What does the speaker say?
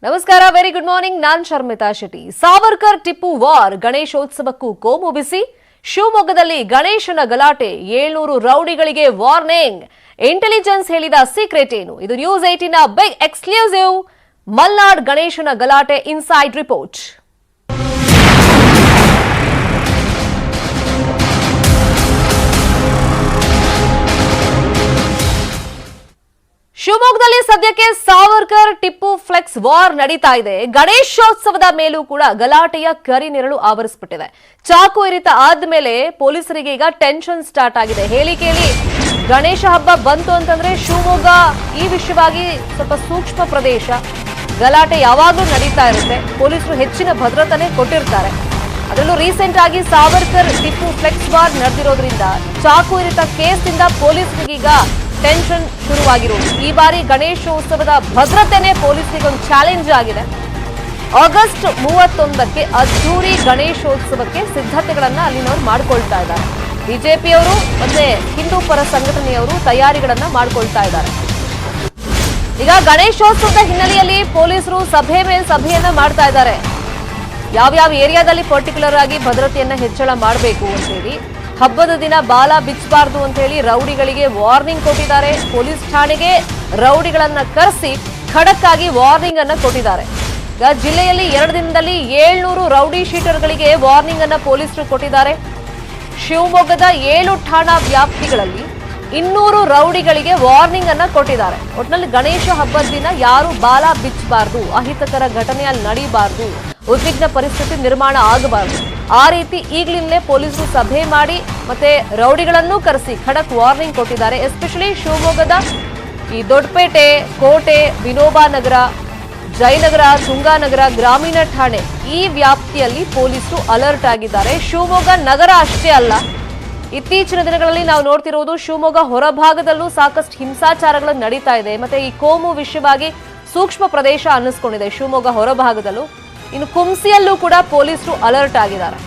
ನಮಸ್ಕಾರ, very good morning. ನಾನ್ Sharmita Shetty. Savarkar Tipu war ಗಣೇಶೋತ್ಸವಕ್ಕೂ ಕೋಮು ಬಿಸಿ. ಶಿವಮೊಗ್ಗದಲ್ಲಿ ಗಣೇಶನ ಗಲಾಟೆ, 700 ರೌಡಿಗಳಿಗೆ ವಾರ್ನಿಂಗ್. ಇಂಟೆಲಿಜೆನ್ಸ್ ಹೇಳಿದ ಸೀಕ್ರೆಟ್ ಏನು? ಇದು ನ್ಯೂಸ್ 18ನ ಬಿಗ್ ಎಕ್ಸ್ಕ್ಲೂಸಿವ್. ಮಲ್ನಾಡ್ ಗಣೇಶನ ಗಲಾಟೆ ಇನ್ಸೈಡ್ ರಿಪೋರ್ಟ್. ಶಿವಮೊಗ್ಗದಲ್ಲಿ ಸದ್ಯಕ್ಕೆ ಸಾವರ್ಕರ್ ಟಿಪ್ಪು ಫ್ಲೆಕ್ಸ್ ವಾರ್ ನಡೀತಾ ಇದೆ. ಗಣೇಶೋತ್ಸವದ ಮೇಲೂ ಕೂಡ ಗಲಾಟೆಯ ಕರಿನೆರಳು ಆವರಿಸಿಬಿಟ್ಟಿದೆ. ಚಾಕು ಇರಿತ ಆದ್ಮೇಲೆ ಪೊಲೀಸರಿಗೆ ಈಗ ಟೆನ್ಷನ್ ಸ್ಟಾರ್ಟ್ ಆಗಿದೆ. ಹೇಳಿ ಕೇಳಿ ಗಣೇಶ ಹಬ್ಬ ಬಂತು ಅಂತಂದ್ರೆ ಶಿವಮೊಗ್ಗ ಈ ವಿಷಯವಾಗಿ ಸ್ವಲ್ಪ ಸೂಕ್ಷ್ಮ ಪ್ರದೇಶ. ಗಲಾಟೆ ಯಾವಾಗಲೂ ನಡೀತಾ ಇರುತ್ತೆ. ಪೊಲೀಸರು ಹೆಚ್ಚಿನ ಭದ್ರತೆನೇ ಕೊಟ್ಟಿರ್ತಾರೆ. ಅದರಲ್ಲೂ ರೀಸೆಂಟ್ ಆಗಿ ಸಾವರ್ಕರ್ ಟಿಪ್ಪು ಫ್ಲೆಕ್ಸ್ ವಾರ್ ನಡೆದಿರೋದ್ರಿಂದ ಚಾಕು ಇರಿತ ಕೇಸ್ನಿಂದ ಪೊಲೀಸರಿಗೀಗ ಟೆನ್ಷನ್ ಶುರುವಾಗಿರುವುದು. ಈ ಬಾರಿ ಗಣೇಶೋತ್ಸವದ ಭದ್ರತೆನೇ ಪೊಲೀಸರಿಗೆ ಒಂದು ಚಾಲೆಂಜ್ ಆಗಿದೆ. ಆಗಸ್ಟ್ 31ಕ್ಕೆ ಅದ್ದೂರಿ ಗಣೇಶೋತ್ಸವಕ್ಕೆ ಸಿದ್ಧತೆಗಳನ್ನ ಅಲ್ಲಿನವರು ಮಾಡಿಕೊಳ್ತಾ ಇದ್ದಾರೆ. ಬಿಜೆಪಿಯವರು ಮತ್ತೆ ಹಿಂದೂ ಪರ ಸಂಘಟನೆಯವರು ತಯಾರಿಗಳನ್ನ ಮಾಡಿಕೊಳ್ತಾ ಇದ್ದಾರೆ. ಈಗ ಗಣೇಶೋತ್ಸವದ ಹಿನ್ನೆಲೆಯಲ್ಲಿ ಪೊಲೀಸರು ಸಭೆ ಮೇಲೆ ಸಭೆಯನ್ನ ಮಾಡ್ತಾ ಇದ್ದಾರೆ. ಯಾವ್ಯಾವ ಏರಿಯಾದಲ್ಲಿ ಪರ್ಟಿಕ್ಯುಲರ್ ಆಗಿ ಭದ್ರತೆಯನ್ನ ಹೆಚ್ಚಳ ಮಾಡಬೇಕು ಅಂತ ಹೇಳಿ, ಹಬ್ಬದ ದಿನ ಬಾಲ ಬಿಚ್ಚಬಾರ್ದು ಅಂತ ಹೇಳಿ ರೌಡಿಗಳಿಗೆ ವಾರ್ನಿಂಗ್ ಕೊಟ್ಟಿದ್ದಾರೆ. ಪೊಲೀಸ್ ಠಾಣೆಗೆ ರೌಡಿಗಳನ್ನ ಕರೆಸಿ ಖಡಕ್ ಆಗಿ ವಾರ್ನಿಂಗ್ ಅನ್ನ ಕೊಟ್ಟಿದ್ದಾರೆ. ಈಗ ಜಿಲ್ಲೆಯಲ್ಲಿ 2 ದಿನದಲ್ಲಿ 700 ರೌಡಿ ಶೀಟರ್ಗಳಿಗೆ ವಾರ್ನಿಂಗ್ ಅನ್ನ ಪೊಲೀಸರು ಕೊಟ್ಟಿದ್ದಾರೆ. ಶಿವಮೊಗ್ಗದ 7 ಠಾಣಾ ವ್ಯಾಪ್ತಿಗಳಲ್ಲಿ 200 ರೌಡಿಗಳಿಗೆ ವಾರ್ನಿಂಗ್ ಅನ್ನ ಕೊಟ್ಟಿದ್ದಾರೆ. ಒಟ್ಟಿನಲ್ಲಿ ಗಣೇಶ ಹಬ್ಬದ ದಿನ ಯಾರು ಬಾಲ ಬಿಚ್ಚಬಾರ್ದು, ಅಹಿತಕರ ಘಟನೆ ಅಲ್ಲಿ ನಡೀಬಾರ್ದು, ಉದ್ವಿಗ್ನ ಪರಿಸ್ಥಿತಿ ನಿರ್ಮಾಣ ಆಗಬಾರದು. ಆ ರೀತಿ ಈಗಲಿಂದಲೇ ಪೊಲೀಸರು ಸಭೆ ಮಾಡಿ ಮತ್ತೆ ರೌಡಿಗಳನ್ನು ಕರೆಸಿ ಖಡಕ್ ವಾರ್ನಿಂಗ್ ಕೊಟ್ಟಿದ್ದಾರೆ. ಎಸ್ಪೆಷಲಿ ಶಿವಮೊಗ್ಗದ ಈ ದೊಡ್ಡಪೇಟೆ, ಕೋಟೆ, ವಿನೋಬಾ ನಗರ, ಜಯನಗರ, ತುಂಗಾನಗರ, ಗ್ರಾಮೀಣ ಠಾಣೆ ಈ ವ್ಯಾಪ್ತಿಯಲ್ಲಿ ಪೊಲೀಸರು ಅಲರ್ಟ್ ಆಗಿದ್ದಾರೆ. ಶಿವಮೊಗ್ಗ ನಗರ ಅಷ್ಟೇ ಅಲ್ಲ, ಇತ್ತೀಚಿನ ದಿನಗಳಲ್ಲಿ ನಾವು ನೋಡ್ತಿರೋದು ಶಿವಮೊಗ್ಗ ಹೊರಭಾಗದಲ್ಲೂ ಸಾಕಷ್ಟು ಹಿಂಸಾಚಾರಗಳು ನಡೀತಾ ಇದೆ. ಮತ್ತೆ ಈ ಕೋಮು ವಿಷಯವಾಗಿ ಸೂಕ್ಷ್ಮ ಪ್ರದೇಶ ಅನ್ನಿಸ್ಕೊಂಡಿದೆ ಶಿವಮೊಗ್ಗ ಹೊರಭಾಗದಲ್ಲೂ. ಇನ್ನು ಕುಂಸಿಯಲ್ಲೂ ಕೂಡ ಪೊಲೀಸರು ಅಲರ್ಟ್ ಆಗಿದ್ದಾರೆ.